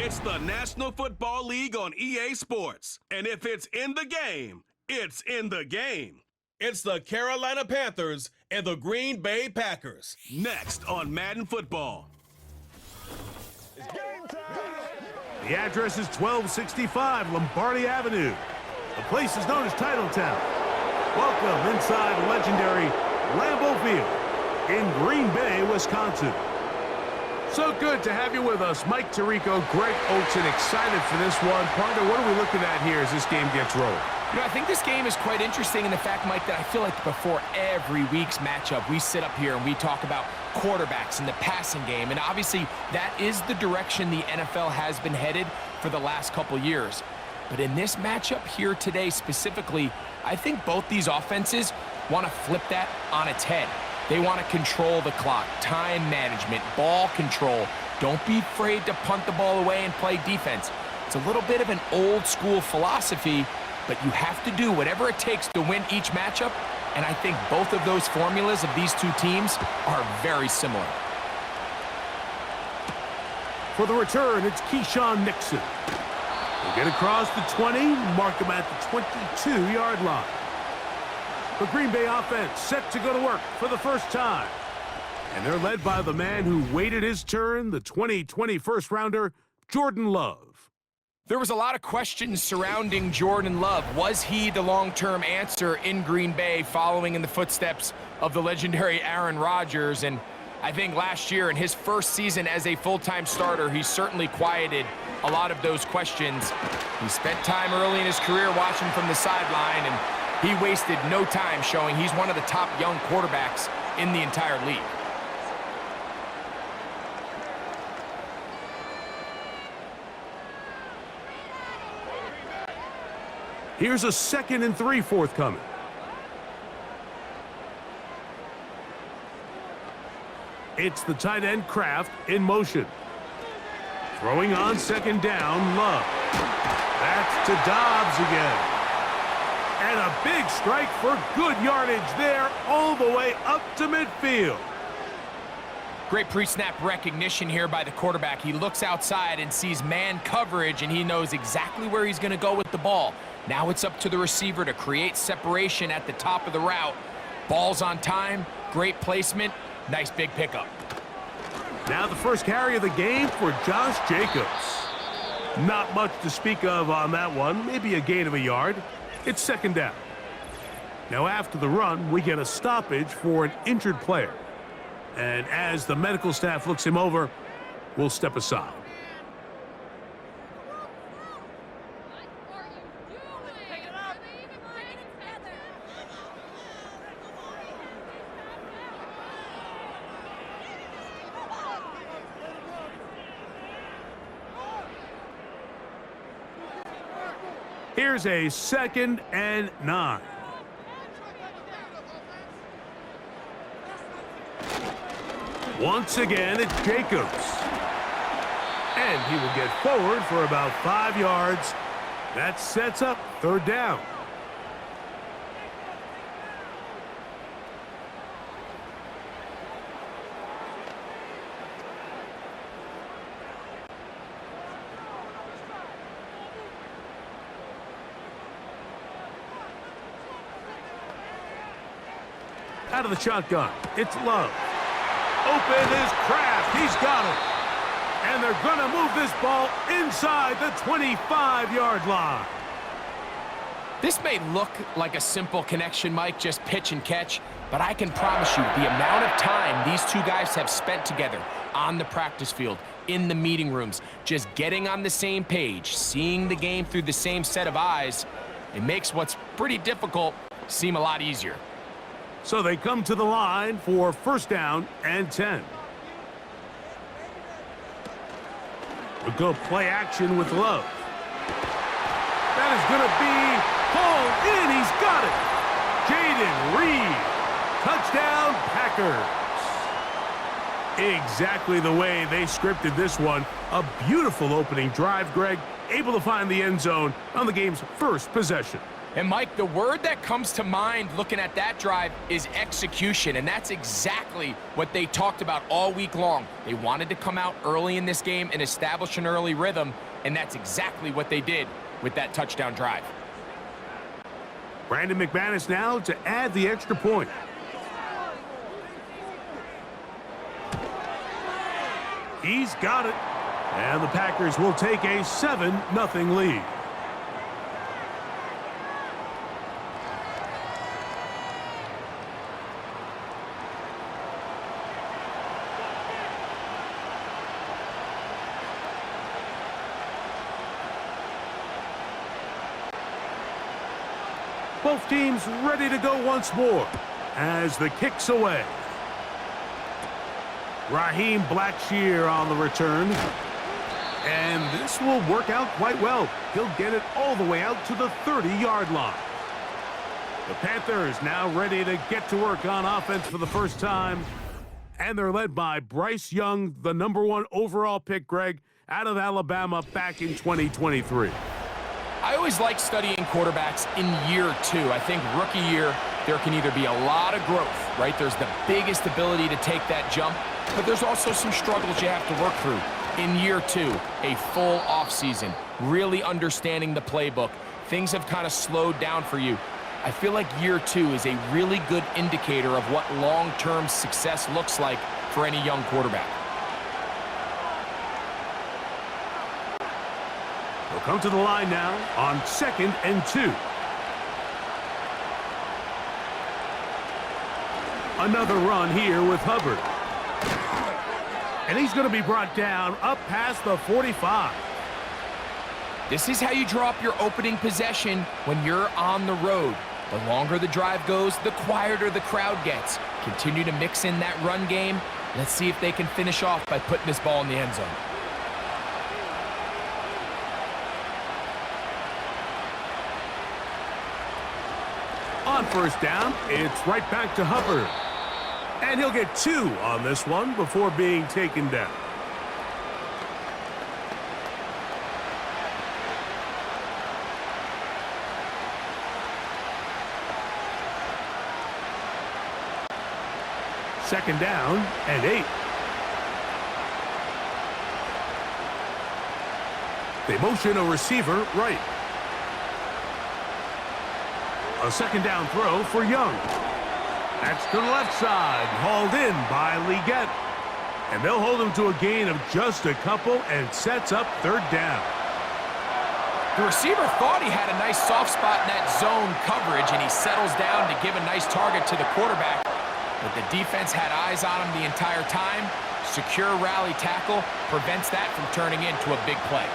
It's the National Football League on EA Sports. And if it's in the game, it's in the game. It's the Carolina Panthers and the Green Bay Packers. Next on Madden Football. It's game time. The address is 1265 Lombardi Avenue. The place is known as Titletown. Welcome inside legendary Lambeau Field in Green Bay, Wisconsin. So good to have you with us. Mike Tirico, Greg Olsen, excited for this one. Partner, what are we looking at here as this game gets rolling? You know, I think this game is quite interesting in the fact, Mike, that I feel like before every week's matchup, we sit up here and we talk about quarterbacks and the passing game. And obviously, that is the direction the NFL has been headed for the last couple years. But in this matchup here today specifically, I think both these offenses want to flip that on its head. They want to control the clock, time management, ball control. Don't be afraid to punt the ball away and play defense. It's a little bit of an old school philosophy, but you have to do whatever it takes to win each matchup, and I think both of those formulas of these two teams are very similar. For the return, it's Keyshawn Nixon. He'll get across the 20, mark him at the 22-yard line. The Green Bay offense set to go to work for the first time. And they're led by the man who waited his turn, the 2020 first-rounder, Jordan Love. There was a lot of questions surrounding Jordan Love. Was he the long-term answer in Green Bay following in the footsteps of the legendary Aaron Rodgers? And I think last year in his first season as a full-time starter, he certainly quieted a lot of those questions. He spent time early in his career watching from the sideline, and he wasted no time showing he's one of the top young quarterbacks in the entire league. Here's a 2nd and 3 forthcoming. It's the tight end Kraft in motion. Throwing on 2nd down, Love. That's to Dobbs again. And a big strike for good yardage there all the way up to midfield. Great pre-snap recognition here by the quarterback. He looks outside and sees man coverage, and he knows exactly where he's going to go with the ball. Now it's up to the receiver to create separation at the top of the route. Ball's on time, great placement, nice big pickup. Now the first carry of the game for Josh Jacobs. Not much to speak of on that one, maybe a gain of a yard. It's 2nd down. Now after the run, we get a stoppage for an injured player. And as the medical staff looks him over, we'll step aside. Here's a 2nd and 9. Once again, it's Jacobs. And he will get forward for about 5 yards. That sets up 3rd down. Out of the shotgun, it's Love. Open is Kraft. He's got it. And they're going to move this ball inside the 25-yard line. This may look like a simple connection, Mike, just pitch and catch, but I can promise you the amount of time these two guys have spent together on the practice field, in the meeting rooms, just getting on the same page, seeing the game through the same set of eyes, it makes what's pretty difficult seem a lot easier. So they come to the line for 1st down and 10. We'll go play action with Love. That is going to be hauled in. He's got it. Jaden Reed. Touchdown, Packers. Exactly the way they scripted this one. A beautiful opening drive, Greg. Able to find the end zone on the game's first possession. And Mike, the word that comes to mind looking at that drive is execution, and that's exactly what they talked about all week long. They wanted to come out early in this game and establish an early rhythm, and that's exactly what they did with that touchdown drive. Brandon McManus now to add the extra point. He's got it. And the Packers will take a 7-0 lead. Both teams ready to go once more as the kick's away. Raheem Blackshear on the return. And this will work out quite well. He'll get it all the way out to the 30-yard line. The Panthers now ready to get to work on offense for the first time. And they're led by Bryce Young, the #1 overall pick, Greg, out of Alabama back in 2023. I always like studying quarterbacks in year 2. I think rookie year, there can either be a lot of growth, right? There's the biggest ability to take that jump, but there's also some struggles you have to work through. In year 2, a full offseason, really understanding the playbook. Things have kind of slowed down for you. I feel like year 2 is a really good indicator of what long-term success looks like for any young quarterback. They'll come to the line now on 2nd and 2. Another run here with Hubbard. And he's going to be brought down up past the 45. This is how you draw up your opening possession when you're on the road. The longer the drive goes, the quieter the crowd gets. Continue to mix in that run game. Let's see if they can finish off by putting this ball in the end zone. On first down, it's right back to Hubbard. And he'll get 2 on this one before being taken down. Second down and 8. They motion a receiver right. A second down throw for Young. That's to the left side, hauled in by Leggett. And they'll hold him to a gain of just a couple and sets up third down. The receiver thought he had a nice soft spot in that zone coverage, and he settles down to give a nice target to the quarterback. But the defense had eyes on him the entire time. Secure rally tackle prevents that from turning into a big play.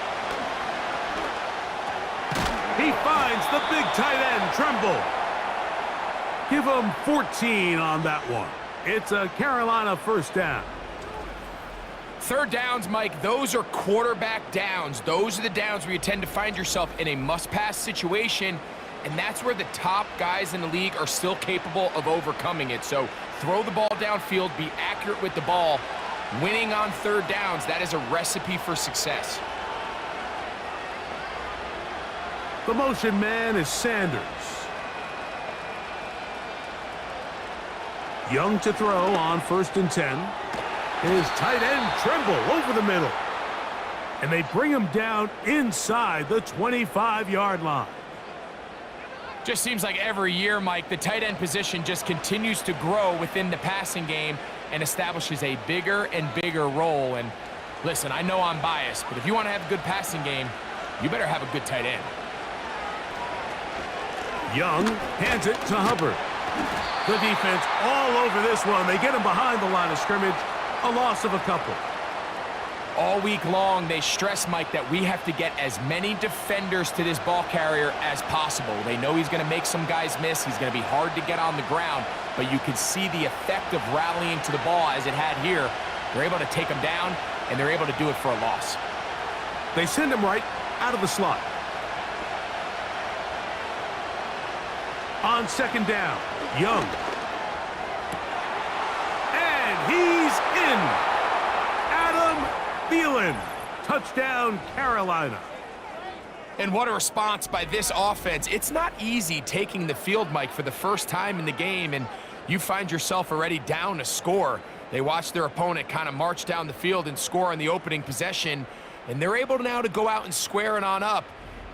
He finds the big tight end, Tremble. Give him 14 on that one. It's a Carolina first down. Third downs, Mike, those are quarterback downs. Those are the downs where you tend to find yourself in a must-pass situation, and that's where the top guys in the league are still capable of overcoming it. So throw the ball downfield, be accurate with the ball. Winning on third downs, that is a recipe for success. The motion man is Sanders. Young to throw on 1st and 10. His tight end, Tremble, over the middle. And they bring him down inside the 25-yard line. Just seems like every year, Mike, the tight end position just continues to grow within the passing game and establishes a bigger and bigger role. And listen, I know I'm biased, but if you want to have a good passing game, you better have a good tight end. Young hands it to Hubbard. The defense all over this one. They get him behind the line of scrimmage. A loss of a couple. All week long, they stress, Mike, that we have to get as many defenders to this ball carrier as possible. They know he's going to make some guys miss. He's going to be hard to get on the ground, but you can see the effect of rallying to the ball as it had here. They're able to take him down, and they're able to do it for a loss. They send him right out of the slot. On second down, Young. And he's in. Adam Thielen. Touchdown, Carolina. And what a response by this offense. It's not easy taking the field, Mike, for the first time in the game, and you find yourself already down a score. They watch their opponent kind of march down the field and score on the opening possession, and they're able now to go out and square it on up.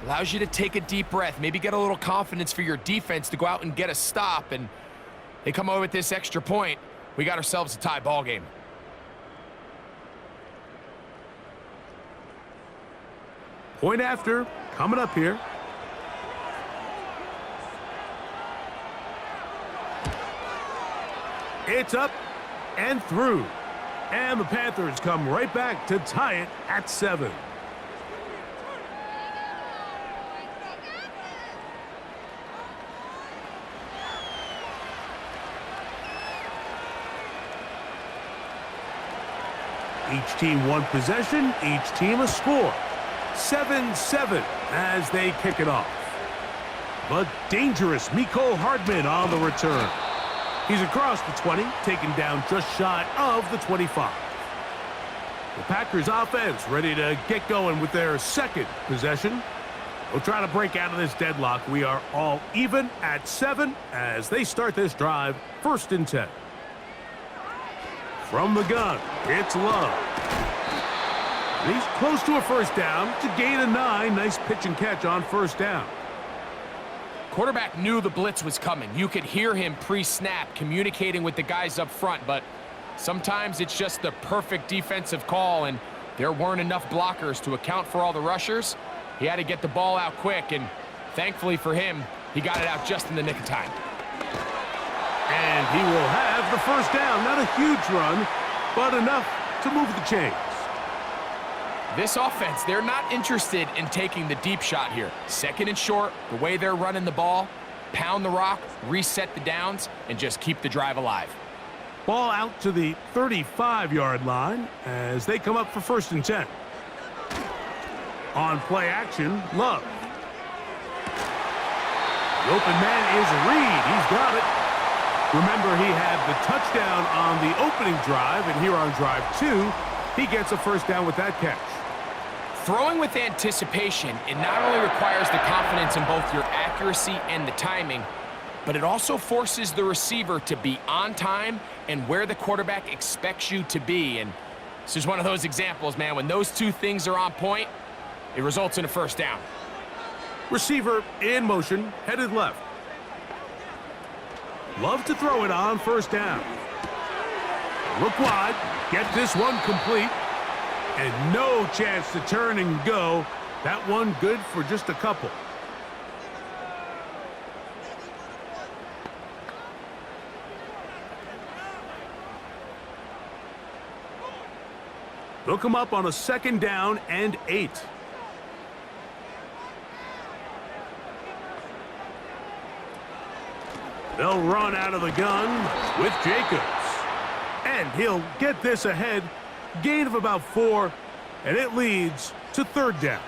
Allows you to take a deep breath, maybe get a little confidence for your defense to go out and get a stop, and they come over with this extra point. We got ourselves a tie ball game. Point after, coming up here. It's up and through. And the Panthers come right back to tie it at 7. Each team one possession, each team a score. 7-7 as they kick it off. But dangerous Mecole Hardman on the return. He's across the 20, taken down just shy of the 25. The Packers offense ready to get going with their second possession. They'll try to break out of this deadlock. We are all even at 7 as they start this drive, 1st and 10. From the gun, it's Love. He's close to a first down to gain a 9. Nice pitch and catch on first down. Quarterback knew the blitz was coming. You could hear him pre-snap communicating with the guys up front, but sometimes it's just the perfect defensive call, and there weren't enough blockers to account for all the rushers. He had to get the ball out quick, and thankfully for him, he got it out just in the nick of time. And he will have the first down. Not a huge run, but enough to move the chains. This offense, they're not interested in taking the deep shot here. 2nd and short, the way they're running the ball, pound the rock, reset the downs, and just keep the drive alive. Ball out to the 35-yard line as they come up for 1st and 10. On play action, Love. The open man is Reed. He's got it. Remember, he had the touchdown on the opening drive, and here on drive 2, he gets a first down with that catch. Throwing with anticipation, it not only requires the confidence in both your accuracy and the timing, but it also forces the receiver to be on time and where the quarterback expects you to be. And this is one of those examples, man. When those two things are on point, it results in a first down. Receiver in motion, headed left. Love to throw it on first down. Look wide, get this one complete. And no chance to turn and go. That one good for just a couple. They'll come up on a 2nd down and 8. They'll run out of the gun with Jacobs. And he'll get this ahead. Gain of about 4, and it leads to 3rd down.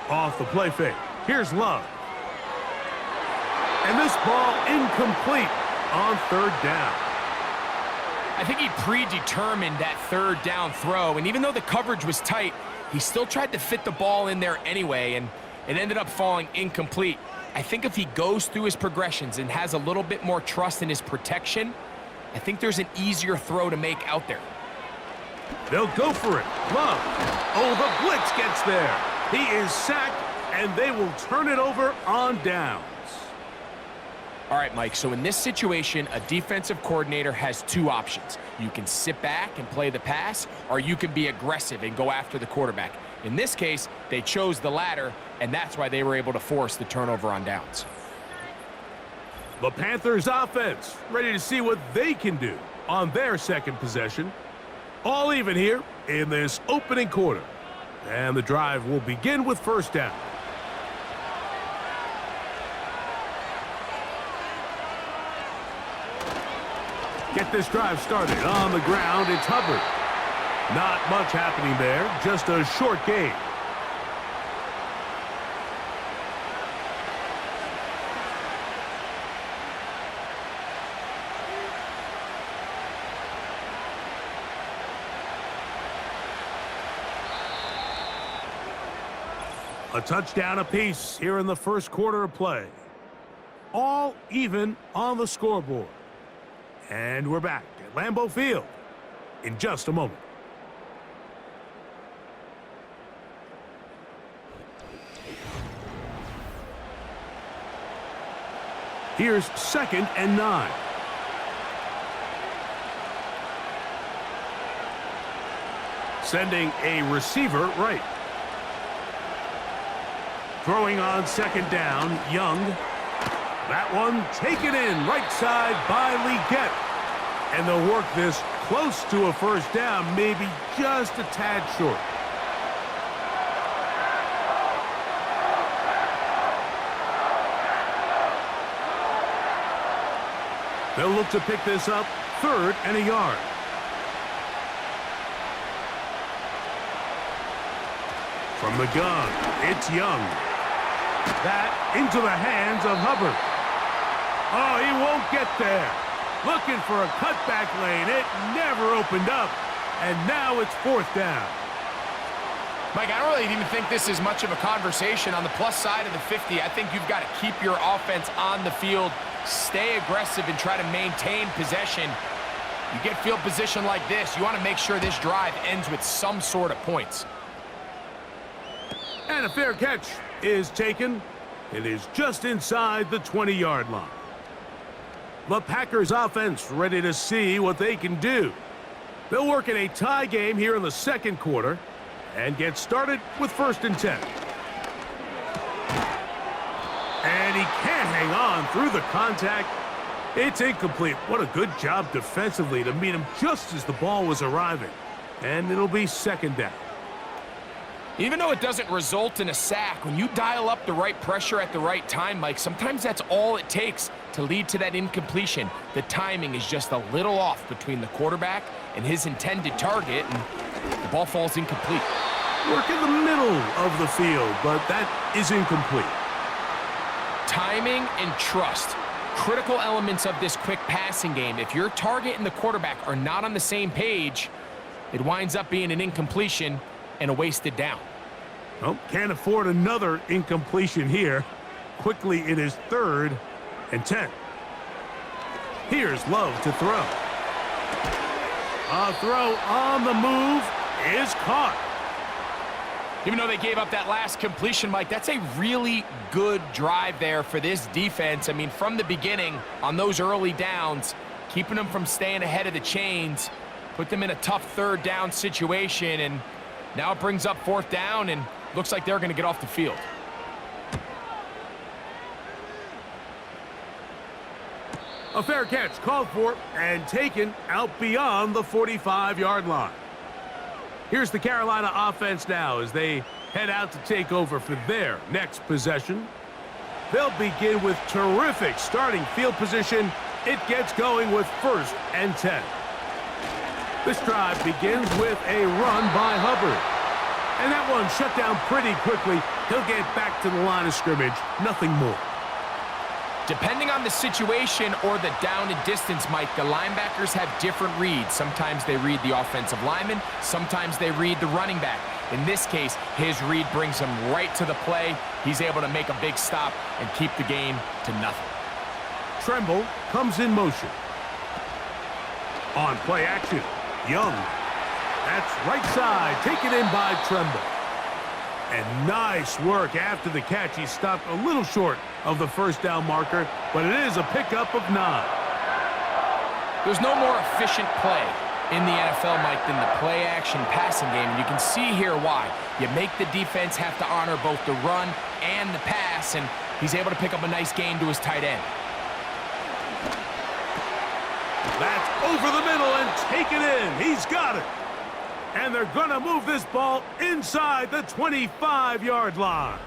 Off the play fake. Here's Love. And this ball incomplete on 3rd down. I think he predetermined that 3rd down throw, and even though the coverage was tight, he still tried to fit the ball in there anyway, and it ended up falling incomplete. I think if he goes through his progressions and has a little bit more trust in his protection, I think there's an easier throw to make out there. They'll go for it. Love. Oh, the blitz gets there. He is sacked, and they will turn it over on downs. All right, Mike, so in this situation, a defensive coordinator has 2 options. You can sit back and play the pass, or you can be aggressive and go after the quarterback. In this case, they chose the latter, and that's why they were able to force the turnover on downs. The Panthers offense ready to see what they can do on their 2nd possession. All even here in this opening quarter. And the drive will begin with 1st down. Get this drive started on the ground. It's Hubbard. Not much happening there, just a short gain. A touchdown apiece here in the first quarter of play. All even on the scoreboard. And we're back at Lambeau Field in just a moment. Here's 2nd and 9. Sending a receiver right. Throwing on 2nd down, Young. That one taken in right side by Leggett. And they'll work this close to a first down, maybe just a tad short. They'll look to pick this up, 3rd and a yard. From the gun, it's Young. That into the hands of Hubbard. Oh, he won't get there. Looking for a cutback lane. It never opened up. And now it's 4th down. Mike, I don't really even think this is much of a conversation. On the plus side of the 50, I think you've got to keep your offense on the field, stay aggressive, and try to maintain possession. You get field position like this, you want to make sure this drive ends with some sort of points. And a fair catch is taken. It is just inside the 20-yard line. The Packers offense ready to see what they can do. They'll work in a tie game here in the second quarter and get started with 1st and 10. And he can't hang on through the contact. It's incomplete. What a good job defensively to meet him just as the ball was arriving. And it'll be 2nd down. Even though it doesn't result in a sack, when you dial up the right pressure at the right time, Mike, sometimes that's all it takes to lead to that incompletion. The timing is just a little off between the quarterback and his intended target, and the ball falls incomplete. Work in the middle of the field, but that is incomplete. Timing and trust, critical elements of this quick passing game. If your target and the quarterback are not on the same page, it winds up being an incompletion and a wasted down. Well, can't afford another incompletion here. Quickly, it is 3rd and 10. Here's Love to throw. A throw on the move is caught. Even though they gave up that last completion, Mike, that's a really good drive there for this defense. I mean, from the beginning, on those early downs, keeping them from staying ahead of the chains, put them in a tough 3rd down situation, and now it brings up 4th down, and looks like they're going to get off the field. A fair catch called for and taken out beyond the 45-yard line. Here's the Carolina offense now as they head out to take over for their next possession. They'll begin with terrific starting field position. It gets going with 1st and 10. This drive begins with a run by Hubbard. And that one shut down pretty quickly. He'll get back to the line of scrimmage. Nothing more. Depending on the situation or the down and distance, Mike, the linebackers have different reads. Sometimes they read the offensive lineman. Sometimes they read the running back. In this case, his read brings him right to the play. He's able to make a big stop and keep the game to nothing. Tremble comes in motion. On play action, Young. That's right side, taken in by Tremble. And nice work after the catch. He stopped a little short of the 1st down marker, but it is a pickup of 9. There's no more efficient play in the NFL, Mike, than the play-action passing game. And you can see here why. You make the defense have to honor both the run and the pass, and he's able to pick up a nice gain to his tight end. That's over the middle and taken in. He's got it. And they're going to move this ball inside the 25-yard line.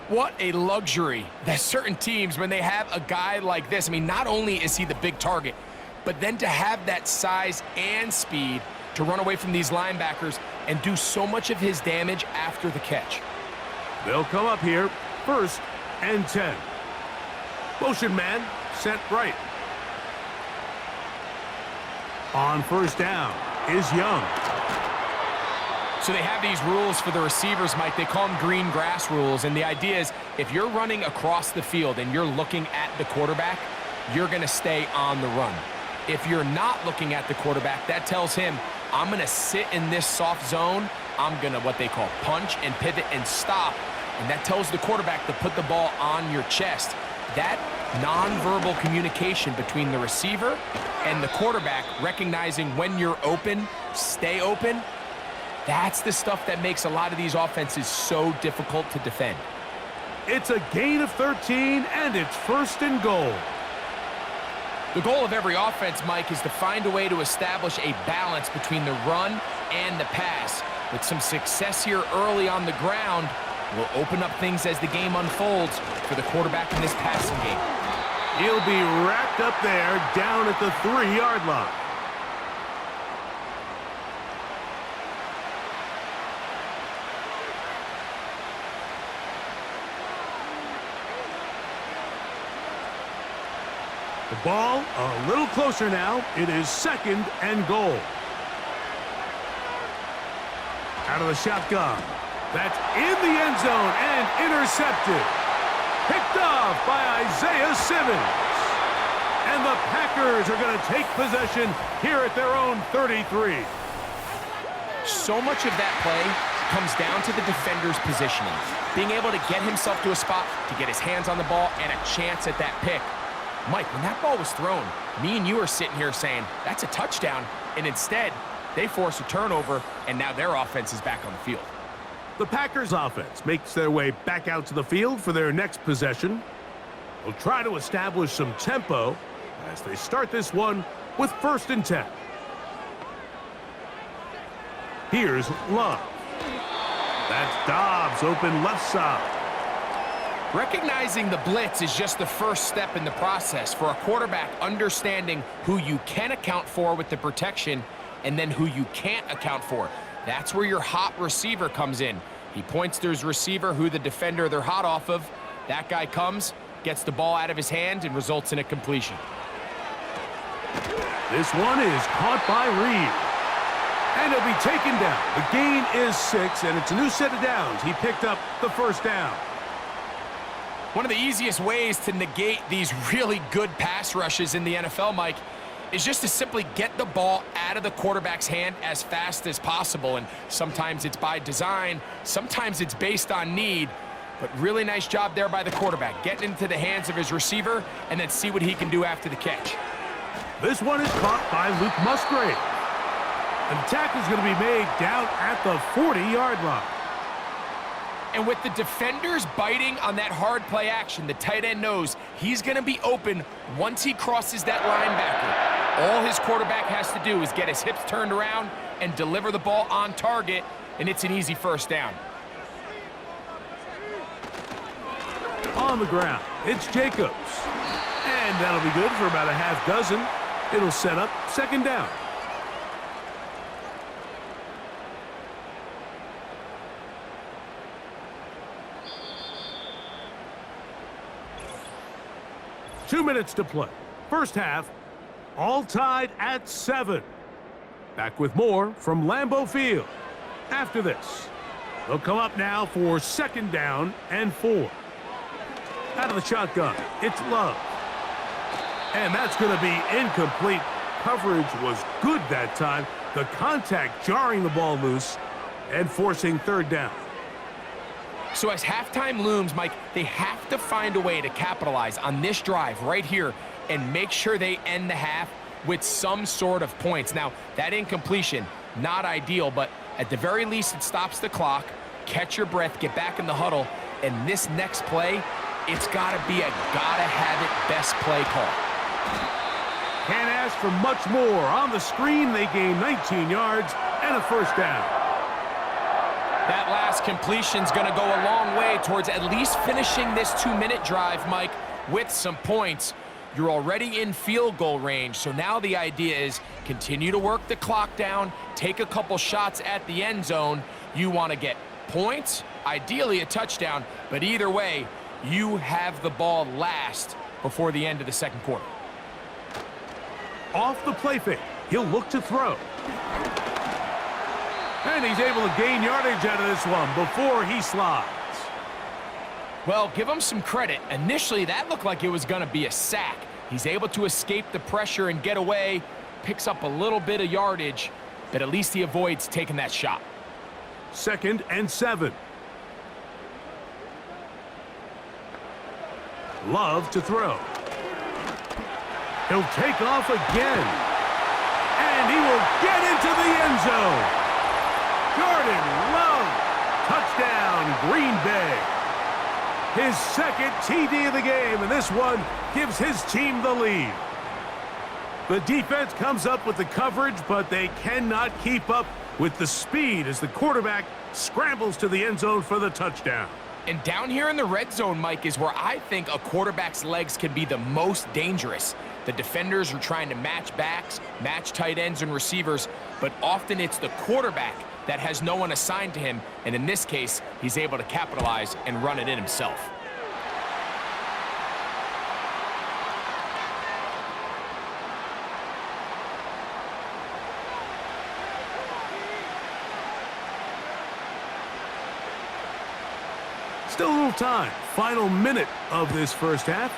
What a luxury that certain teams, when they have a guy like this, I mean, not only is he the big target, but then to have that size and speed to run away from these linebackers and do so much of his damage after the catch. They'll come up here, 1st and 10. Motion man set right. On 1st down is Young. So they have these rules for the receivers, Mike. They call them green grass rules. And the idea is if you're running across the field and you're looking at the quarterback, you're going to stay on the run. If you're not looking at the quarterback, that tells him, I'm going to sit in this soft zone. I'm going to what they call punch and pivot and stop. And that tells the quarterback to put the ball on your chest. That nonverbal communication between the receiver and the quarterback, recognizing when you're open, stay open, that's the stuff that makes a lot of these offenses so difficult to defend. It's a gain of 13, and it's 1st and goal. The goal of every offense, Mike, is to find a way to establish a balance between the run and the pass. With some success here early on the ground, will open up things as the game unfolds for the quarterback in this passing game. He'll be wrapped up there down at the 3-yard line. The ball a little closer now. It is 2nd and goal. Out of the shotgun. That's in the end zone and intercepted. Picked off by Isaiah Simmons. And the Packers are going to take possession here at their own 33. So much of that play comes down to the defender's positioning. Being able to get himself to a spot, to get his hands on the ball, and a chance at that pick. Mike, when that ball was thrown, me and you are sitting here saying, that's a touchdown. And instead, they force a turnover, and now their offense is back on the field. The Packers offense makes their way back out to the field for their next possession. They'll try to establish some tempo as they start this one with 1st and 10. Here's Love. That's Dobbs open left side. Recognizing the blitz is just the first step in the process for a quarterback understanding who you can account for with the protection and then who you can't account for. That's where your hot receiver comes in. He points to his receiver, who the defender they're hot off of. That guy comes, gets the ball out of his hand, and results in a completion. This one is caught by Reed. And he'll be taken down. The gain is 6, and it's a new set of downs. He picked up the 1st down. One of the easiest ways to negate these really good pass rushes in the NFL, Mike, is just to simply get the ball out of the quarterback's hand as fast as possible. And sometimes it's by design, sometimes it's based on need. But really nice job there by the quarterback, getting into the hands of his receiver and then see what he can do after the catch. This one is caught by Luke Musgrave. And the tackle's going to be made down at the 40-yard line. And with the defenders biting on that hard play action, the tight end knows he's going to be open once he crosses that linebacker. All his quarterback has to do is get his hips turned around and deliver the ball on target, and it's an easy 1st down. On the ground, it's Jacobs. And that'll be good for about a half dozen. It'll set up 2nd down. Two minutes to play. First half, all tied at 7. Back with more from Lambeau Field. After this, they'll come up now for 2nd down and 4. Out of the shotgun, it's Love. And that's going to be incomplete. Coverage was good that time. The contact jarring the ball loose and forcing 3rd down. So as halftime looms, Mike, they have to find a way to capitalize on this drive right here and make sure they end the half with some sort of points. Now, that incompletion, not ideal, but at the very least, it stops the clock. Catch your breath, get back in the huddle, and this next play, it's got to be a gotta-have-it best play call. Can't ask for much more. On the screen, they gain 19 yards and a 1st down. That last completion's going to go a long way towards at least finishing this 2-minute drive, Mike, with some points. You're already in field goal range, so now the idea is continue to work the clock down, take a couple shots at the end zone. You want to get points, ideally a touchdown, but either way, you have the ball last before the end of the 2nd quarter. Off the play fake, he'll look to throw. And he's able to gain yardage out of this one before he slides. Well, give him some credit. Initially, that looked like it was going to be a sack. He's able to escape the pressure and get away, picks up a little bit of yardage, but at least he avoids taking that shot. 2nd and 7. Love to throw. He'll take off again. And he will get into the end zone. Jordan Love. Touchdown, Green Bay. His 2nd TD of the game, and this one gives his team the lead. The defense comes up with the coverage, but they cannot keep up with the speed as the quarterback scrambles to the end zone for the touchdown. And down here in the red zone, Mike, is where I think a quarterback's legs can be the most dangerous. The defenders are trying to match backs, match tight ends and receivers, but often it's the quarterback that has no one assigned to him, and in this case, he's able to capitalize and run it in himself. Still a little time. Final minute of this first half.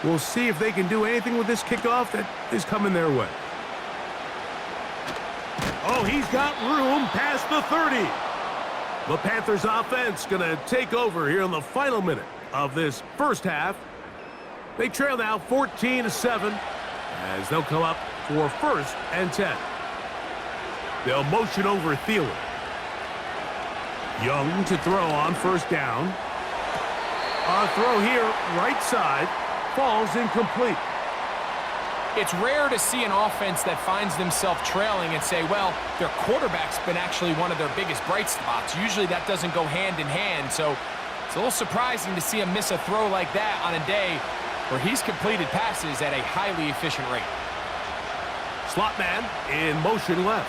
We'll see if they can do anything with this kickoff that is coming their way. Oh, he's got room past the 30. The Panthers offense going to take over here in the final minute of this first half. They trail now 14-7 as they'll come up for 1st and 10. They'll motion over Thielen. Young to throw on 1st down. A throw here, right side, falls incomplete. It's rare to see an offense that finds themselves trailing and say, well, their quarterback's been actually one of their biggest bright spots. Usually that doesn't go hand in hand, so it's a little surprising to see him miss a throw like that on a day where he's completed passes at a highly efficient rate. Slot man in motion left.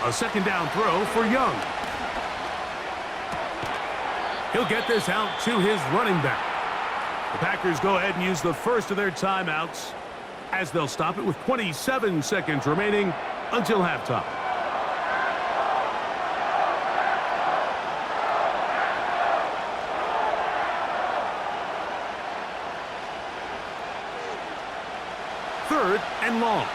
A 2nd down throw for Young. He'll get this out to his running back. The Packers go ahead and use the first of their timeouts as they'll stop it with 27 seconds remaining until halftime. Third and long.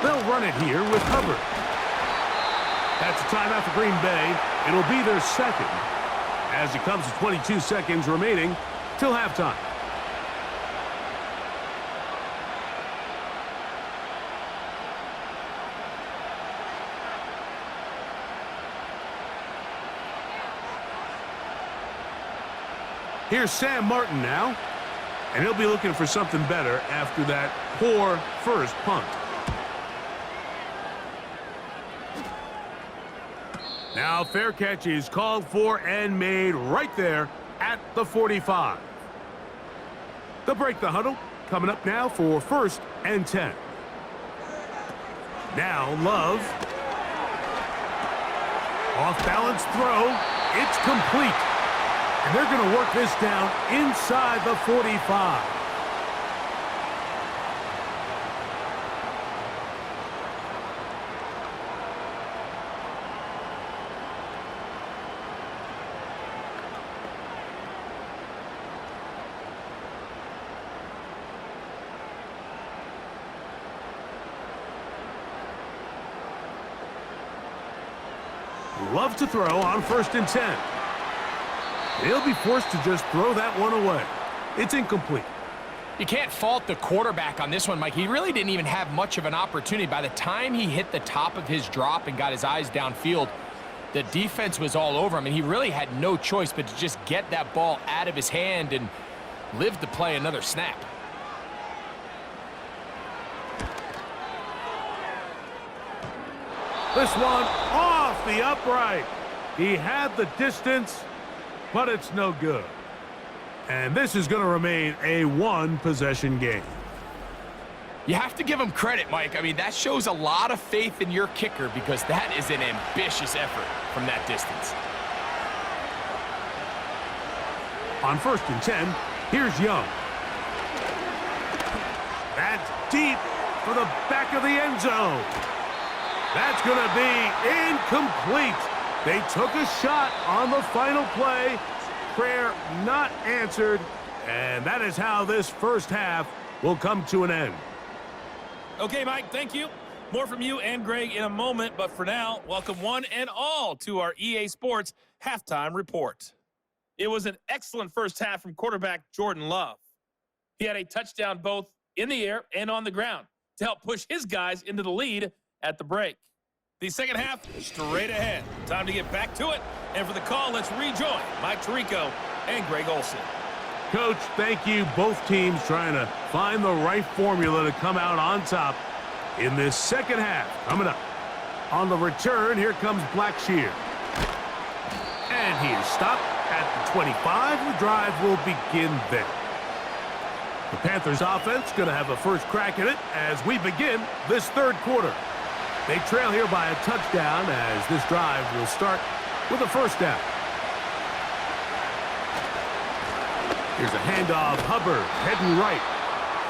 They'll run it here with Hubbard. That's a timeout for Green Bay. It'll be their 2nd as it comes to 22 seconds remaining till halftime. Here's Sam Martin now, and he'll be looking for something better after that poor first punt. Now fair catch is called for and made right there at the 45. They'll break the huddle. Coming up now for 1st and 10. Now Love. Off balance throw. It's complete. And they're going to work this down inside the 45. Love to throw on 1st and 10. He'll be forced to just throw that one away. It's incomplete. You can't fault the quarterback on this one, Mike. He really didn't even have much of an opportunity. By the time he hit the top of his drop and got his eyes downfield, the defense was all over him, and he really had no choice but to just get that ball out of his hand and live to play another snap. This one off the upright. He had the distance, but it's no good. And this is going to remain a one-possession game. You have to give him credit, Mike. I mean, that shows a lot of faith in your kicker because that is an ambitious effort from that distance. On 1st and 10, here's Young. That's deep for the back of the end zone. That's going to be incomplete. They took a shot on the final play. Prayer not answered. And that is how this first half will come to an end. Okay, Mike, thank you. More from you and Greg in a moment. But for now, welcome one and all to our EA Sports Halftime Report. It was an excellent first half from quarterback Jordan Love. He had a touchdown both in the air and on the ground to help push his guys into the lead at the break. The second half, straight ahead. Time to get back to it. And for the call, let's rejoin Mike Tirico and Greg Olsen. Coach, thank you. Both teams trying to find the right formula to come out on top in this second half. Coming up on the return, here comes Blackshear. And he is stopped at the 25. The drive will begin there. The Panthers offense going to have a first crack at it as we begin this third quarter. They trail here by a touchdown as this drive will start with a first down. Here's a handoff. Hubbard heading right.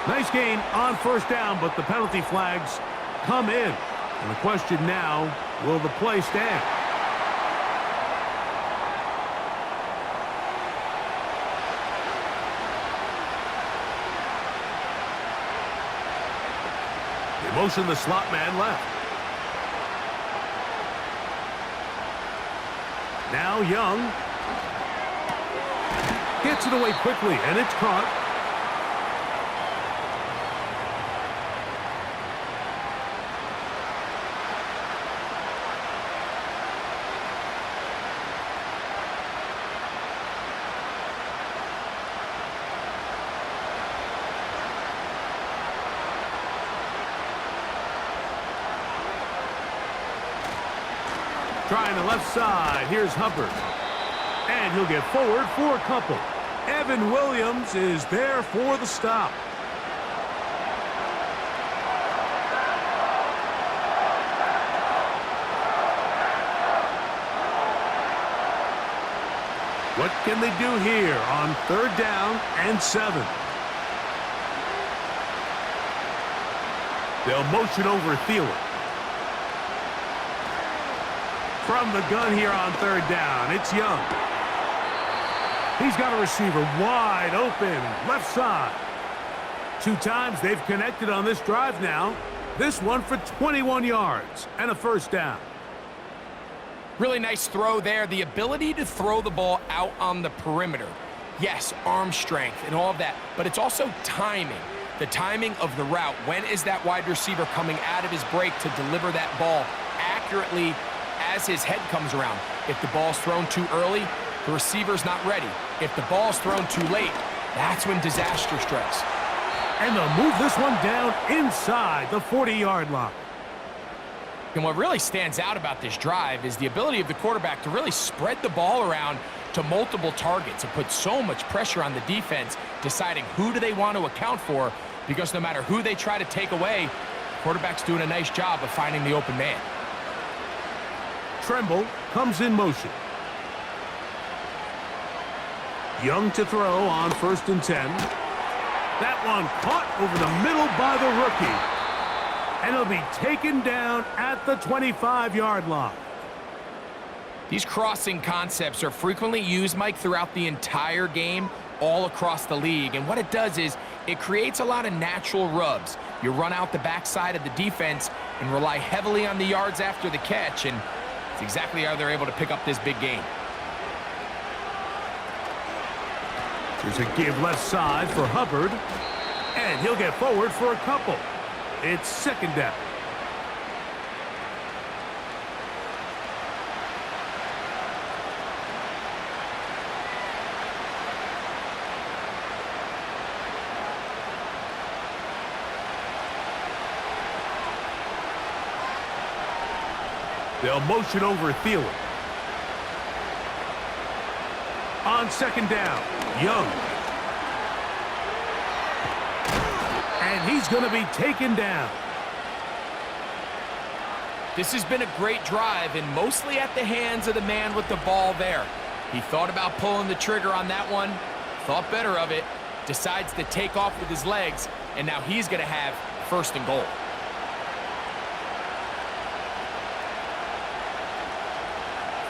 Nice gain on first down, but the penalty flags come in. And the question now, will the play stand? They motion the slot man left. Now Young gets it away quickly, and it's caught. Trying the left side. Here's Hubbard. And he'll get forward for a couple. Evan Williams is there for the stop. What can they do here on 3rd down and 7? They'll motion over Thielen. From the gun here on 3rd down, it's Young. He's got a receiver wide open, left side. 2 times they've connected on this drive now. This one for 21 yards and a first down. Really nice throw there. The ability to throw the ball out on the perimeter. Yes, arm strength and all of that, but it's also timing. The timing of the route. When is that wide receiver coming out of his break to deliver that ball accurately as his head comes around? If the ball's thrown too early, the receiver's not ready. If the ball's thrown too late, that's when disaster strikes. And they'll move this one down inside the 40-yard line. And what really stands out about this drive is the ability of the quarterback to really spread the ball around to multiple targets and put so much pressure on the defense, deciding who do they want to account for, because no matter who they try to take away, the quarterback's doing a nice job of finding the open man. Tremble comes in motion. Young to throw on 1st and 10. That one caught over the middle by the rookie. And it'll be taken down at the 25-yard line. These crossing concepts are frequently used, Mike, throughout the entire game, all across the league. And what it does is it creates a lot of natural rubs. You run out the backside of the defense and rely heavily on the yards after the catch, and it's exactly how they're able to pick up this big gain. There's a give left side for Hubbard, and he'll get forward for a couple. It's 2nd down. They'll motion over Thielen. On 2nd down, Young. And he's going to be taken down. This has been a great drive, and mostly at the hands of the man with the ball there. He thought about pulling the trigger on that one, thought better of it, decides to take off with his legs, and now he's going to have 1st and goal.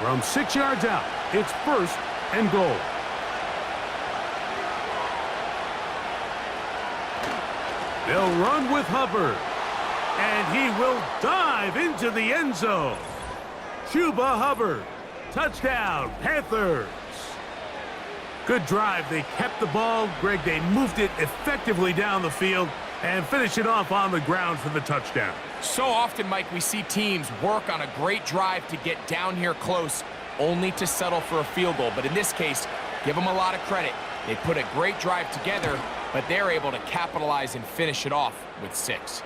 From 6 yards out, it's 1st and goal. They'll run with Hubbard, and he will dive into the end zone. Chuba Hubbard, touchdown, Panthers. Good drive. They kept the ball. Greg, they moved it effectively down the field and finished it off on the ground for the touchdown. So often, Mike, we see teams work on a great drive to get down here close, only to settle for a field goal. But in this case, give them a lot of credit. They put a great drive together, but they're able to capitalize and finish it off with 6.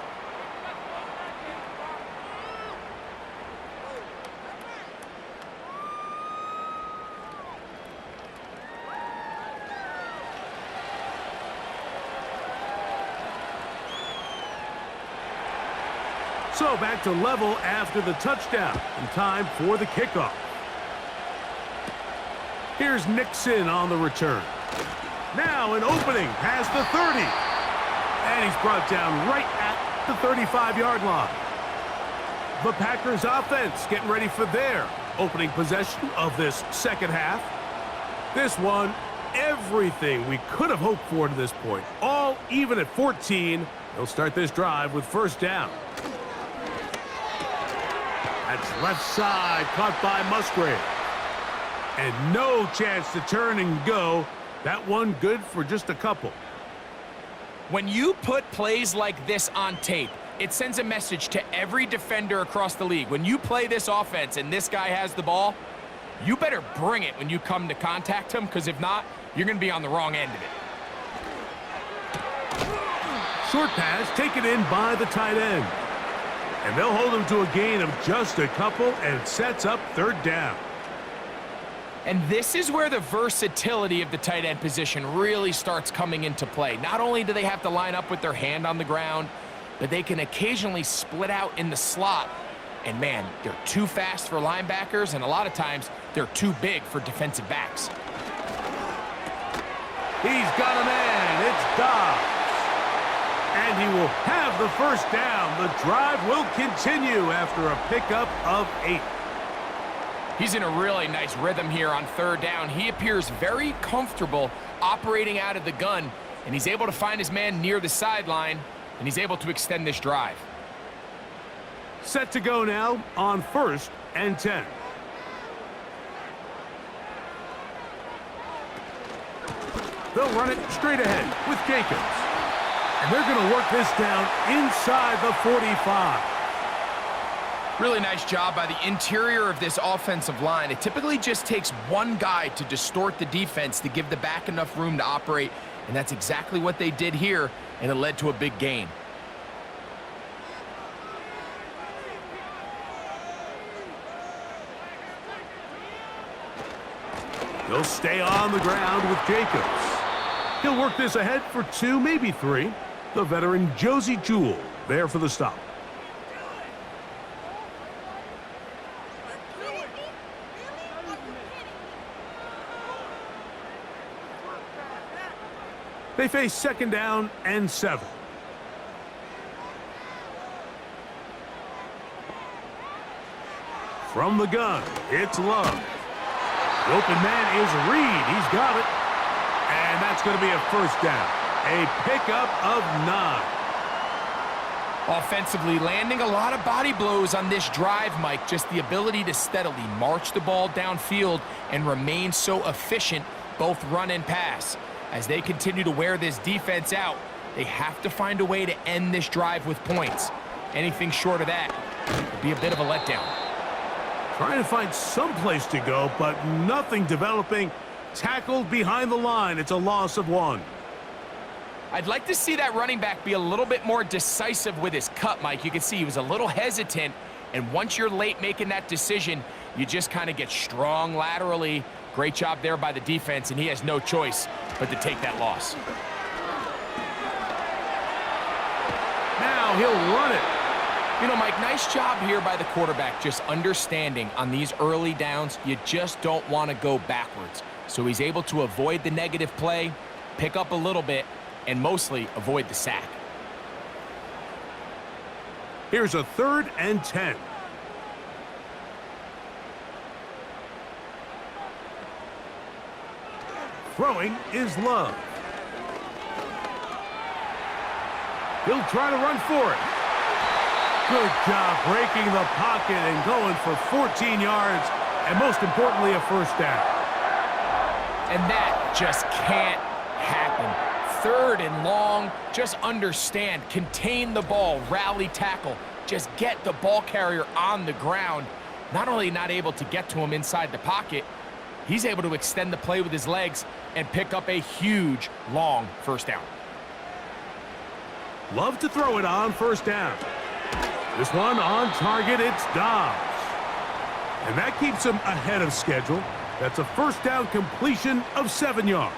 So back to level after the touchdown, and time for the kickoff. Here's Nixon on the return. Now an opening past the 30. And he's brought down right at the 35-yard line. The Packers offense getting ready for their opening possession of this second half. This one, everything we could have hoped for to this point. All even at 14. They'll start this drive with 1st down. That's left side, caught by Musgrave. And no chance to turn and go. That one good for just a couple. When you put plays like this on tape, it sends a message to every defender across the league. When you play this offense and this guy has the ball, you better bring it when you come to contact him, because if not, you're going to be on the wrong end of it. Short pass taken in by the tight end. And they'll hold him to a gain of just a couple, and it sets up 3rd down. And this is where the versatility of the tight end position really starts coming into play. Not only do they have to line up with their hand on the ground, but they can occasionally split out in the slot. And man, they're too fast for linebackers, and a lot of times they're too big for defensive backs. He's got a man. It's Dobbs. And he will have the 1st down. The drive will continue after a pickup of 8. He's in a really nice rhythm here on 3rd down. He appears very comfortable operating out of the gun, and he's able to find his man near the sideline, and he's able to extend this drive. Set to go now on 1st and 10. They'll run it straight ahead with Jacobs. And they're going to work this down inside the 45. Really nice job by the interior of this offensive line. It typically just takes one guy to distort the defense to give the back enough room to operate, and that's exactly what they did here, and it led to a big gain. They'll stay on the ground with Jacobs. He'll work this ahead for 2, maybe 3. The veteran Josie Jewell there for the stop. They face 2nd down and 7. From the gun, it's Love. The open man is Reed. He's got it. And that's going to be a 1st down. A pickup of 9. Offensively, landing a lot of body blows on this drive, Mike. Just the ability to steadily march the ball downfield and remain so efficient, both run and pass. As they continue to wear this defense out, they have to find a way to end this drive with points. Anything short of that would be a bit of a letdown. Trying to find some place to go, but nothing developing. Tackled behind the line. It's a loss of 1. I'd like to see that running back be a little bit more decisive with his cut, Mike. You can see he was a little hesitant, and once you're late making that decision, you just kind of get strong laterally. Great job there by the defense, and he has no choice but to take that loss. Now he'll run it. You know, Mike, nice job here by the quarterback, just understanding on these early downs, you just don't want to go backwards. So he's able to avoid the negative play, pick up a little bit, and mostly avoid the sack. Here's a 3rd and 10. Throwing is Love. He'll try to run for it. Good job breaking the pocket and going for 14 yards, and most importantly, a first down. And that just can't happen. 3rd and long, just understand, contain the ball, rally tackle, just get the ball carrier on the ground. Not only not able to get to him inside the pocket, he's able to extend the play with his legs and pick up a huge, long first down. Love to throw it on first down. This one on target, it's Dobbs. And that keeps him ahead of schedule. That's a first down completion of 7 yards.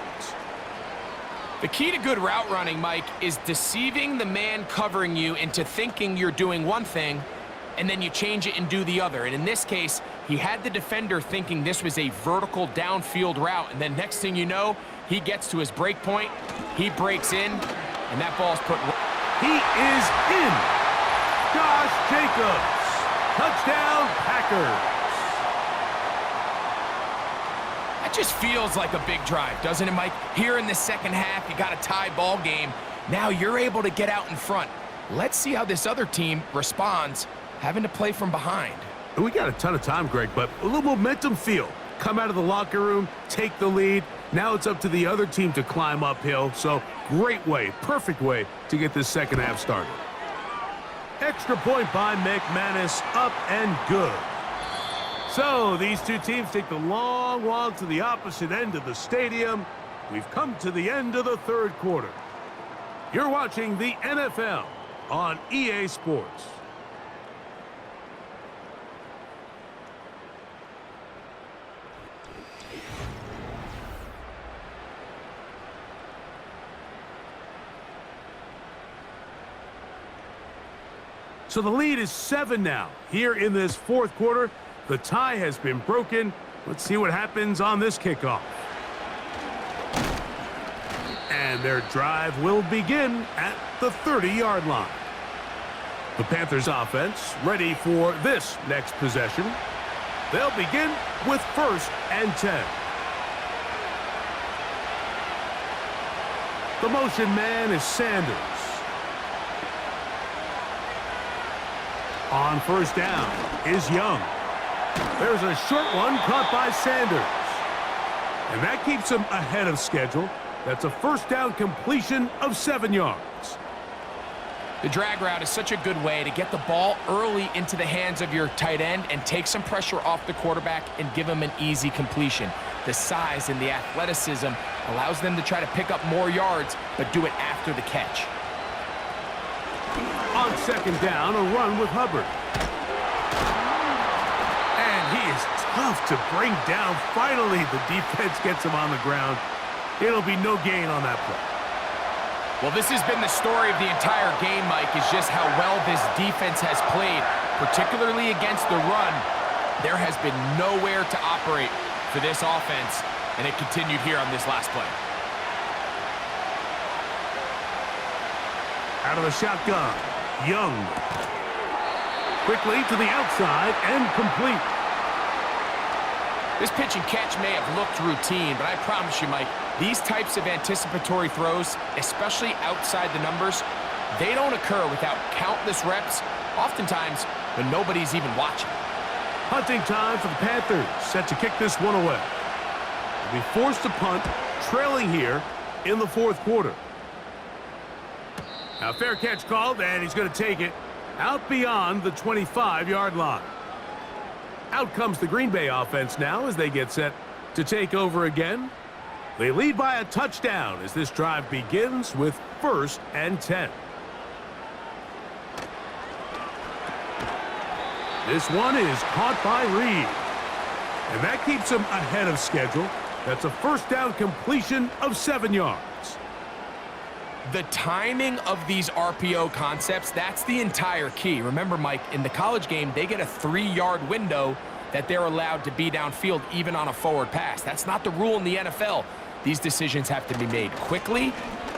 The key to good route running, Mike, is deceiving the man covering you into thinking you're doing one thing, and then you change it and do the other. And in this case, he had the defender thinking this was a vertical downfield route, and then next thing you know, he gets to his break point, he breaks in, and that ball's put... He is in. Josh Jacobs. Touchdown, Packers. That just feels like a big drive, doesn't it, Mike? Here in the second half, you got a tie ball game. Now you're able to get out in front. Let's see how this other team responds, having to play from behind. We got a ton of time, Greg, but a little momentum feel. Come out of the locker room, take the lead. Now it's up to the other team to climb uphill. So great way, perfect way to get this second half started. Extra point by McManus, up and good. So these two teams take the long walk to the opposite end of the stadium. We've come to the end of the 3rd quarter. You're watching the NFL on EA Sports. So the lead is 7 now. Here in this 4th quarter, the tie has been broken. Let's see what happens on this kickoff. And their drive will begin at the 30-yard line. The Panthers offense ready for this next possession. They'll begin with 1st and 10. The motion man is Sanders. On first down is Young. There's a short one caught by Sanders. And that keeps him ahead of schedule. That's a first down completion of 7 yards. The drag route is such a good way to get the ball early into the hands of your tight end and take some pressure off the quarterback and give him an easy completion. The size and the athleticism allows them to try to pick up more yards, but do it after the catch. On second down, a run with Hubbard. And he is tough to bring down. Finally, the defense gets him on the ground. It'll be no gain on that play. Well, this has been the story of the entire game, Mike, is just how well this defense has played, particularly against the run. There has been nowhere to operate for this offense, and it continued here on this last play. Out of the shotgun, Young. Quickly to the outside and complete. This pitch and catch may have looked routine, but I promise you, Mike, these types of anticipatory throws, especially outside the numbers, they don't occur without countless reps, oftentimes when nobody's even watching. Punting time for the Panthers, set to kick this one away. They'll be forced to punt, trailing here in the 4th quarter. Now, fair catch called, and he's going to take it out beyond the 25-yard line. Out comes the Green Bay offense now as they get set to take over again. They lead by a touchdown as this drive begins with 1st and 10. This one is caught by Reed. And that keeps him ahead of schedule. That's a first down completion of 7 yards. The timing of these RPO concepts, that's the entire key. Remember, Mike, in the college game, they get a 3-yard window that they're allowed to be downfield even on a forward pass. That's not the rule in the NFL. These decisions have to be made quickly.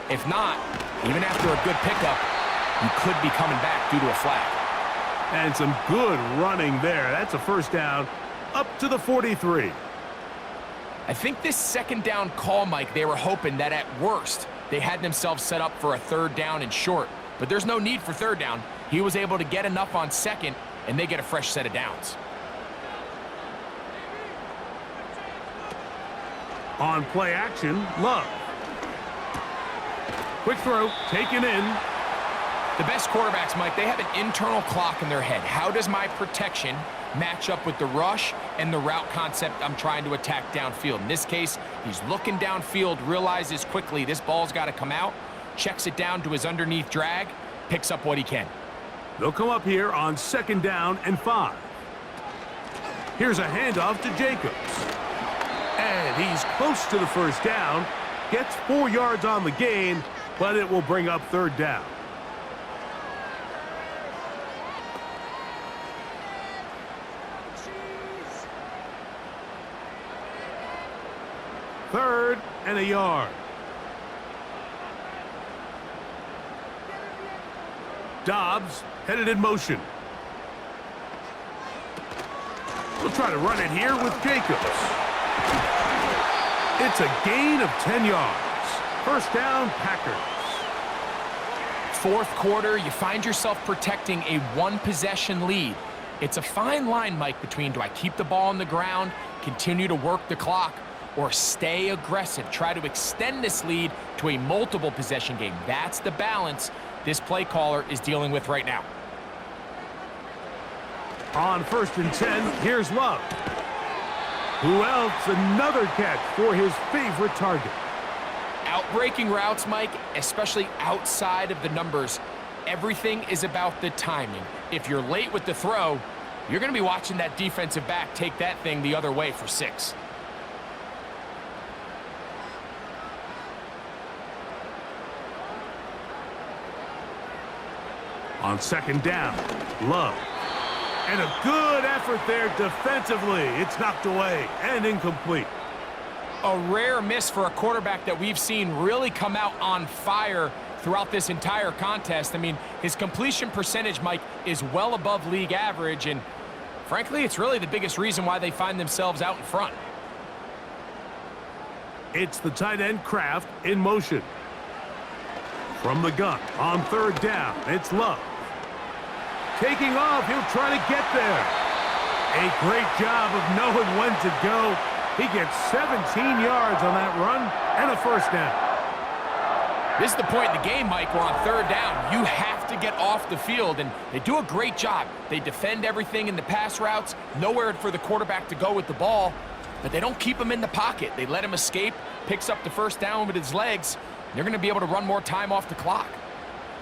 If not, even after a good pickup, you could be coming back due to a flag. And some good running there. That's a first down up to the 43. I think this second down call, Mike, they were hoping that at worst they had themselves set up for a third down and short. But there's no need for third down. He was able to get enough on second, and they get a fresh set of downs. On play action, Love. Quick throw, taken in. The best quarterbacks, Mike, they have an internal clock in their head. How does my protection match up with the rush and the route concept I'm trying to attack downfield? In this case, he's looking downfield, realizes quickly this ball's got to come out, checks it down to his underneath drag, picks up what he can. They'll come up here on 2nd down and 5. Here's a handoff to Jacobs. And he's close to the first down. Gets 4 yards on the gain, but it will bring up 3rd down. Third and a yard. Dobbs headed in motion. We'll try to run it here with Jacobs. It's a gain of 10 yards. First down, Packers. Fourth quarter, you find yourself protecting a one-possession lead. It's a fine line, Mike, between do I keep the ball on the ground, continue to work the clock, or stay aggressive, try to extend this lead to a multiple possession game. That's the balance this play caller is dealing with right now. On 1st and 10, here's Love. Who else? Another catch for his favorite target. Outbreaking routes, Mike, especially outside of the numbers, everything is about the timing. If you're late with the throw, you're going to be watching that defensive back take that thing the other way for 6. On 2nd down, Love. And a good effort there defensively. It's knocked away and incomplete. A rare miss for a quarterback that we've seen really come out on fire throughout this entire contest. I mean, his completion percentage, Mike, is well above league average, and frankly, it's really the biggest reason why they find themselves out in front. It's the tight end Kraft in motion. From the gun on 3rd down, it's Love. Taking off, he'll try to get there. A great job of knowing when to go. He gets 17 yards on that run and a first down. This is the point in the game, Mike, where on 3rd down, you have to get off the field, and they do a great job. They defend everything in the pass routes, nowhere for the quarterback to go with the ball, but they don't keep him in the pocket. They let him escape, picks up the first down with his legs. They're going to be able to run more time off the clock.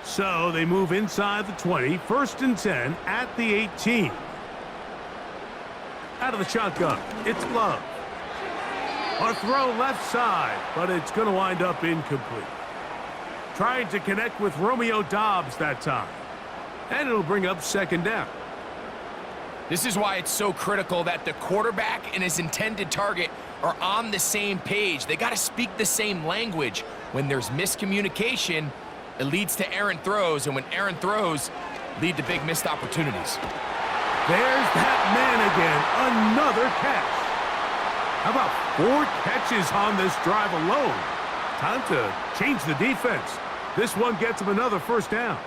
So they move inside the 20, 1st and 10 at the 18. Out of the shotgun, it's Love. A throw left side, but it's going to wind up incomplete. Trying to connect with Romeo Dobbs that time. And it'll bring up 2nd down. This is why it's so critical that the quarterback and his intended target are on the same page. They got to speak the same language. When there's miscommunication, it leads to errant throws, and when errant throws lead to big missed opportunities. There's that man again, another catch. How about 4 catches on this drive alone? Time to change the defense. This one gets him another first down.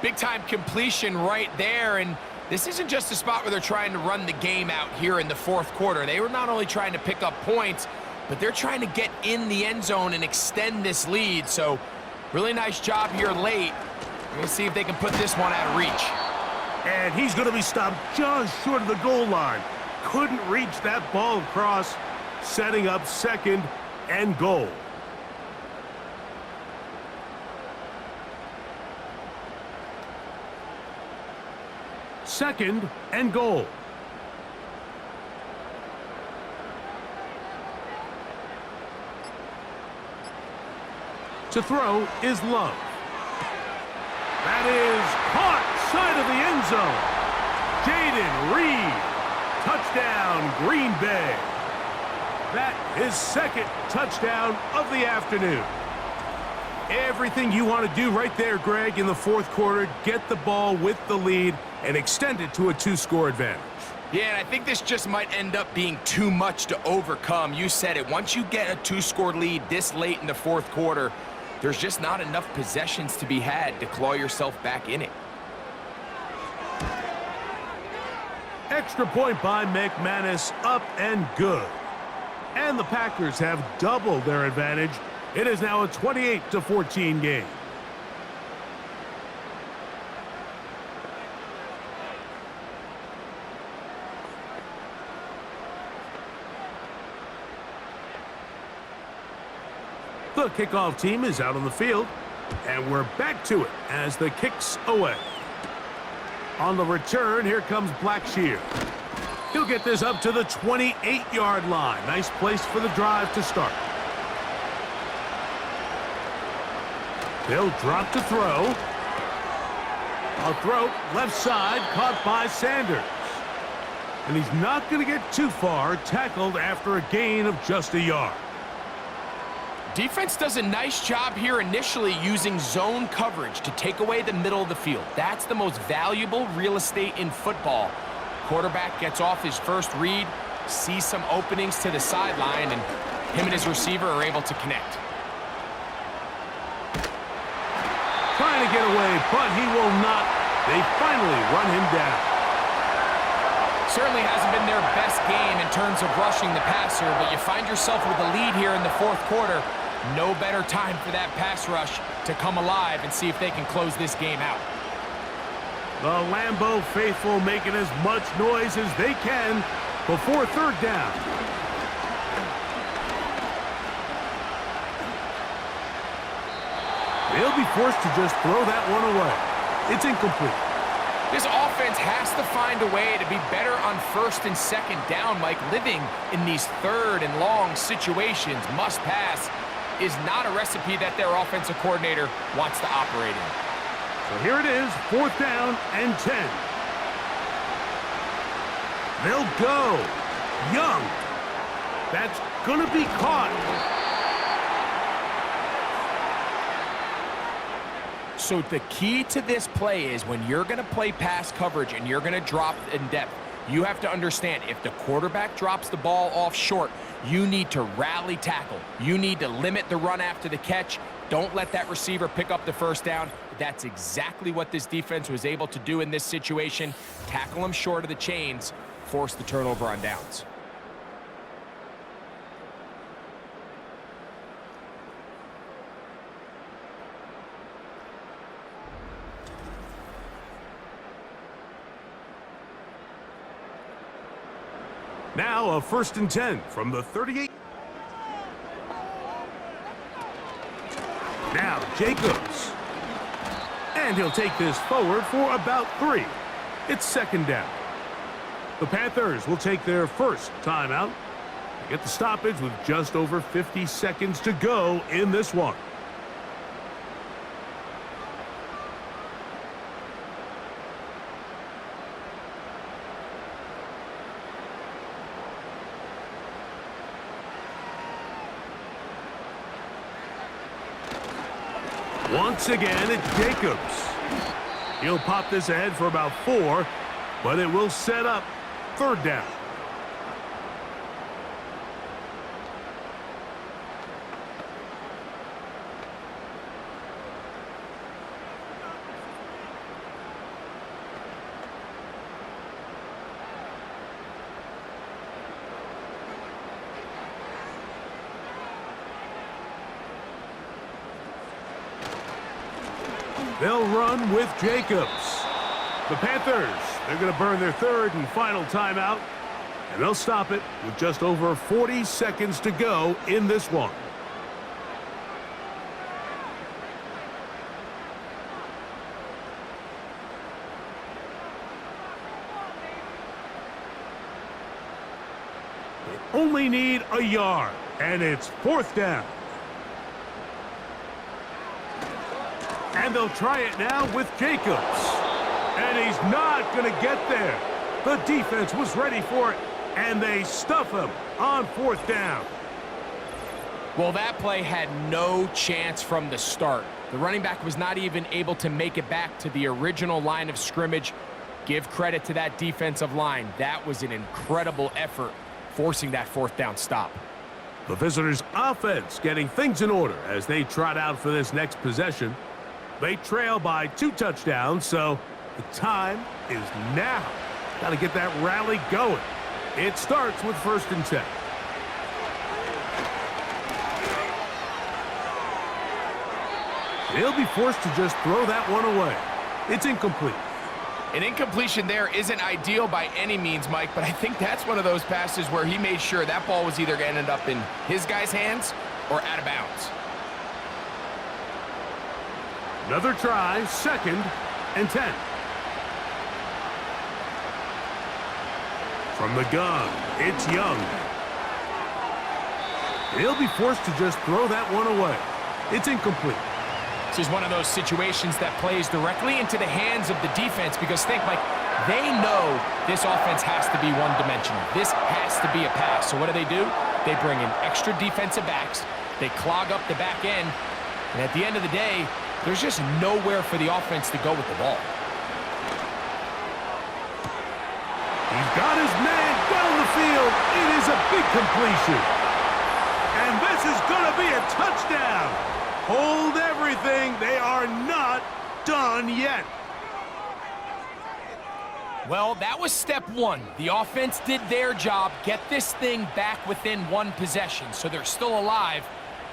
Big-time completion right there, and this isn't just a spot where they're trying to run the game out here in the 4th quarter. They were not only trying to pick up points, but they're trying to get in the end zone and extend this lead. So really nice job here late. We're going to see if they can put this one out of reach. And he's going to be stopped just short of the goal line. Couldn't reach that ball across, setting up 2nd and goal. Second and goal. To throw is Love. That is caught side of the end zone. Jaden Reed Touchdown, Green Bay. That is second touchdown of the afternoon. Everything you want to do right there, Greg, in the fourth quarter, get the ball with the lead and extend it to a 2-score advantage. Yeah, and I think this just might end up being too much to overcome. You said it. Once you get a 2-score lead this late in the fourth quarter, there's just not enough possessions to be had to claw yourself back in it. Extra point by McManus, up and good. And the Packers have doubled their advantage. It is now a 28-14 game. The kickoff team is out on the field, and we're back to it as the kick's away. On the return, here comes Blackshear. He'll get this up to the 28-yard line. Nice place for the drive to start. They'll drop to throw. A throw left side, caught by Sanders. And he's not going to get too far, tackled after a gain of just a yard. Defense does a nice job here initially using zone coverage to take away the middle of the field. That's the most valuable real estate in football. Quarterback gets off his first read, sees some openings to the sideline, and him and his receiver are able to connect. Trying to get away, but he will not. They finally run him down. Certainly hasn't been their best game in terms of rushing the passer, but you find yourself with a lead here in the fourth quarter. No better time for that pass rush to come alive and see if they can close this game out. The Lambeau faithful making as much noise as they can before third down. They'll be forced to just throw that one away. It's incomplete. This offense has to find a way to be better on first and second down, Mike. Living in these third and long situations, must pass, is not a recipe that their offensive coordinator wants to operate in. So here it is, fourth down and 10. They'll go. Young. That's going to be caught. So the key to this play is when you're going to play pass coverage and you're going to drop in depth, you have to understand if the quarterback drops the ball off short, you need to rally tackle. You need to limit the run after the catch. Don't let that receiver pick up the first down. That's exactly what this defense was able to do in this situation. Tackle them short of the chains, force the turnover on downs. Now a 1st and 10 from the 38. Now Jacobs. And he'll take this forward for about 3. It's second down. The Panthers will take their first timeout. They get the stoppage with just over 50 seconds to go in this one. Once again, it's Jacobs. He'll pop this ahead for about 4, but it will set up third down. They'll run with Jacobs. The Panthers, they're going to burn their third and final timeout, and they'll stop it with just over 40 seconds to go in this one. They only need a yard, and it's fourth down. And they'll try it now with Jacobs. And he's not going to get there. The defense was ready for it, and they stuff him on 4th down. Well, that play had no chance from the start. The running back was not even able to make it back to the original line of scrimmage. Give credit to that defensive line. That was an incredible effort, forcing that 4th down stop. The visitors' offense getting things in order as they trot out for this next possession. They trail by 2 touchdowns, so the time is now. Got to get that rally going. It starts with 1st and 10. They'll be forced to just throw that one away. It's incomplete. An incompletion there isn't ideal by any means, Mike, but I think that's one of those passes where he made sure that ball was either going to end up in his guy's hands or out of bounds. Another try, 2nd and 10. From the gun, it's Young. He'll be forced to just throw that one away. It's incomplete. This is one of those situations that plays directly into the hands of the defense because think, Mike, they know this offense has to be one-dimensional. This has to be a pass. So what do? They bring in extra defensive backs. They clog up the back end. And at the end of the day, there's just nowhere for the offense to go with the ball. He's got his man down the field. It is a big completion. And this is going to be a touchdown. Hold everything. They are not done yet. Well, that was step 1. The offense did their job, get this thing back within 1 possession, so they're still alive.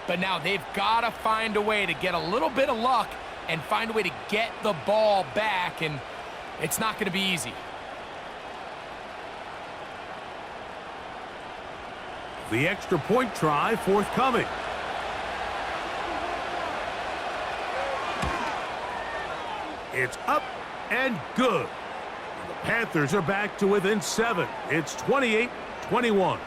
But now they've got to find a way to get a little bit of luck and find a way to get the ball back, and it's not going to be easy. The extra point try forthcoming. It's up and good. The Panthers are back to within 7. It's 28-21.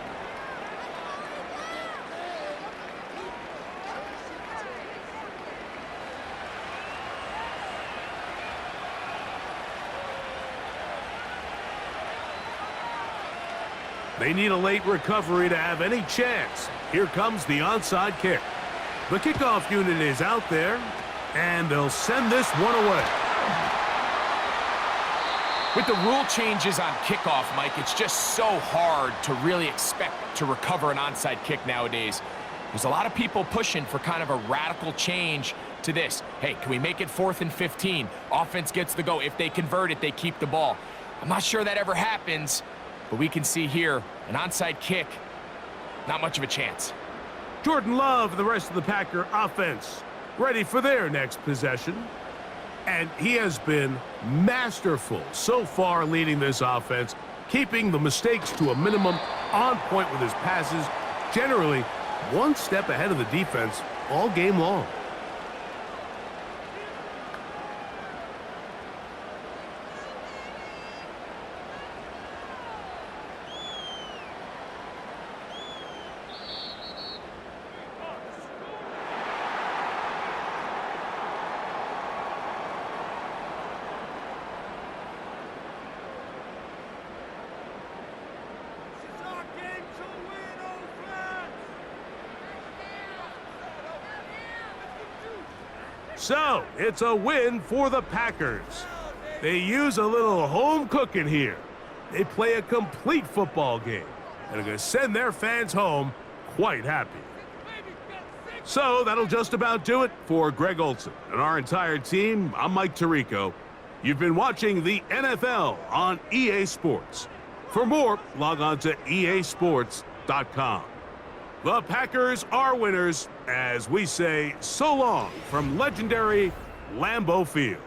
They need a late recovery to have any chance. Here comes the onside kick. The kickoff unit is out there, and they'll send this one away. With the rule changes on kickoff, Mike, it's just so hard to really expect to recover an onside kick nowadays. There's a lot of people pushing for kind of a radical change to this. Hey, can we make it 4th and 15? Offense gets the go. If they convert it, they keep the ball. I'm not sure that ever happens, but we can see here an onside kick, not much of a chance. Jordan Love and the rest of the Packer offense ready for their next possession. And he has been masterful so far leading this offense, keeping the mistakes to a minimum, on point with his passes, generally 1 step ahead of the defense all game long. So, it's a win for the Packers. They use a little home cooking here. They play a complete football game and are going to send their fans home quite happy. So, that'll just about do it for Greg Olson and our entire team. I'm Mike Tirico. You've been watching the NFL on EA Sports. For more, log on to easports.com. The Packers are winners as we say so long from legendary Lambeau Field.